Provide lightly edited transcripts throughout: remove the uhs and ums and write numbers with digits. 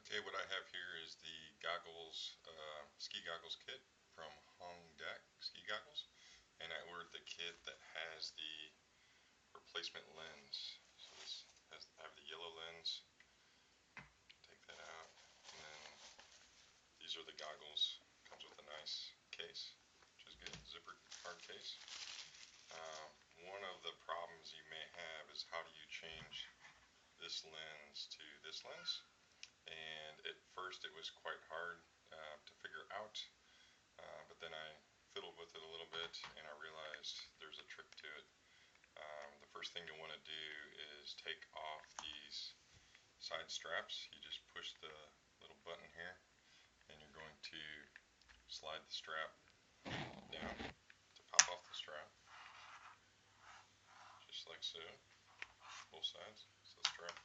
Okay, what I have here is the goggles, ski goggles kit from Hongdak Ski Goggles, and I ordered the kit that has the replacement lens. So this I have the yellow lens. Take that out, and then these are the goggles. Comes with a nice case, which is good, zippered hard case. One of the problems you may have is how do you change this lens to this lens? And at first it was quite hard to figure out, but then I fiddled with it a little bit and I realized there's a trick to it. The first thing you'll want to do is take off these side straps. You just push the little button here and you're going to slide the strap down to pop off the strap, just like so, both sides. So the strap,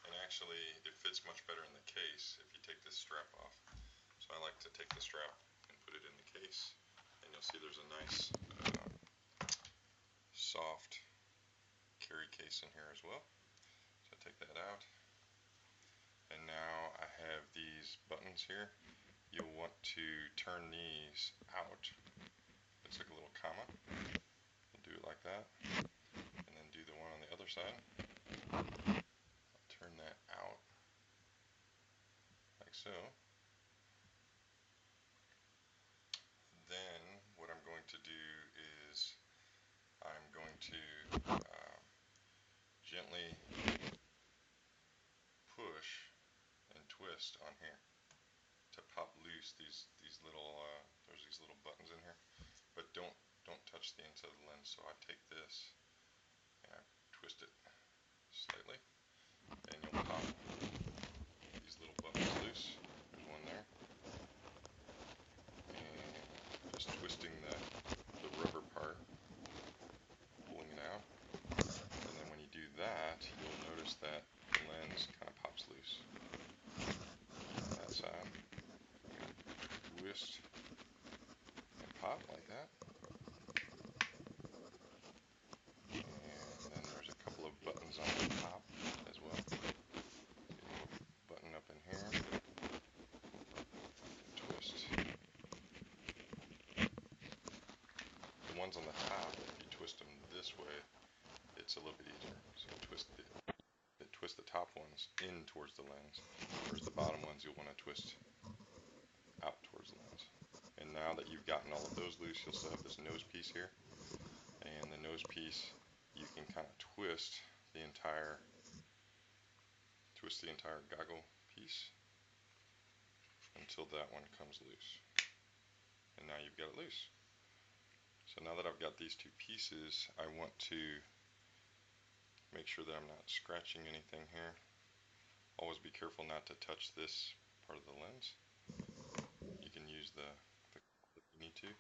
and actually it fits much better in the case if you take this strap off. So I like to take the strap and put it in the case, and you'll see there's a nice soft carry case in here as well. So take that out, and now I have these buttons here. You'll want to turn these out. Looks like a little comma. We'll do it like that, and then do the one on the other side. I'll turn that out like so. Then what I'm going to do is I'm going to gently push and twist on here to pop loose these little there's these little buttons in here, but don't touch the inside of the lens. So I take this and I twist it slightly, and you'll pop these little buttons loose. There's one there, and just twisting the rubber part, pulling it out, and then when you do that, you'll notice that the lens kind of pops loose. That side, twist and pop like that. And then there's a couple of buttons on the top as well. Button up in here, twist. The ones on the top, if you twist them this way, it's a little bit easier. So twist the top ones in towards the lens, whereas the bottom ones you'll want to twist out towards the lens. And now that you've gotten all of those loose, you'll still have this nose piece here. And the nose piece, you can kind of twist the entire goggle piece until that one comes loose. And now you've got it loose. So now that I've got these two pieces, I want to make sure that I'm not scratching anything here. Always be careful not to touch this part of the lens. You can use the clip if you need to.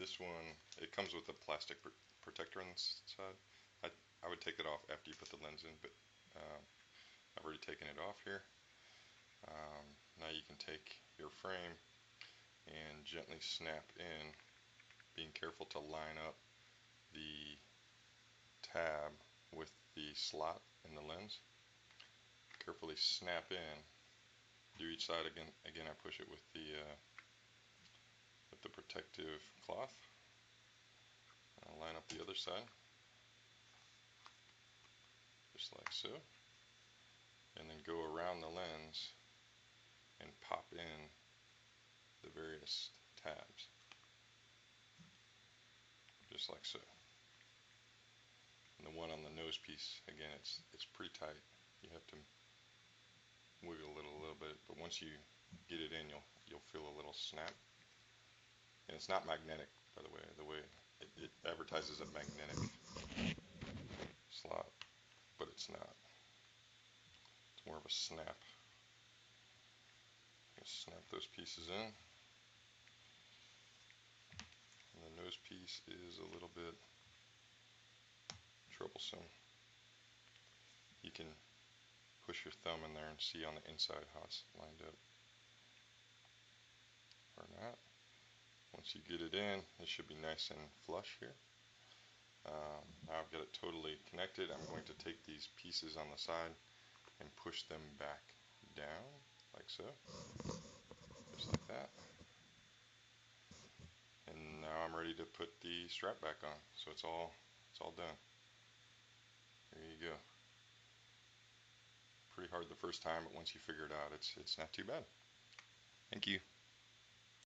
This one, it comes with a plastic protector on the side. I would take it off after you put the lens in, but I've already taken it off here. Now you can take your frame and gently snap in, being careful to line up the tab with the slot in the lens. Carefully snap in. Do each side again. Again, I push it with the protective cloth. I'll line up the other side, just like so, and then go around the lens and pop in the various tabs, just like so. And the one on the nose piece, again, it's pretty tight. You have to wiggle it a little bit, but once you get it in, you'll feel a little snap. And it's not magnetic, by the way. The way it advertises a magnetic slot, but it's not. It's more of a snap. Just snap those pieces in. And the nose piece is a little bit troublesome. You can push your thumb in there and see on the inside how it's lined up or not. Once you get it in, it should be nice and flush here. Now I've got it totally connected. I'm going to take these pieces on the side and push them back down like so, just like that. And now I'm ready to put the strap back on. So it's all done. There you go. Pretty hard the first time, but once you figure it out, it's not too bad. Thank you.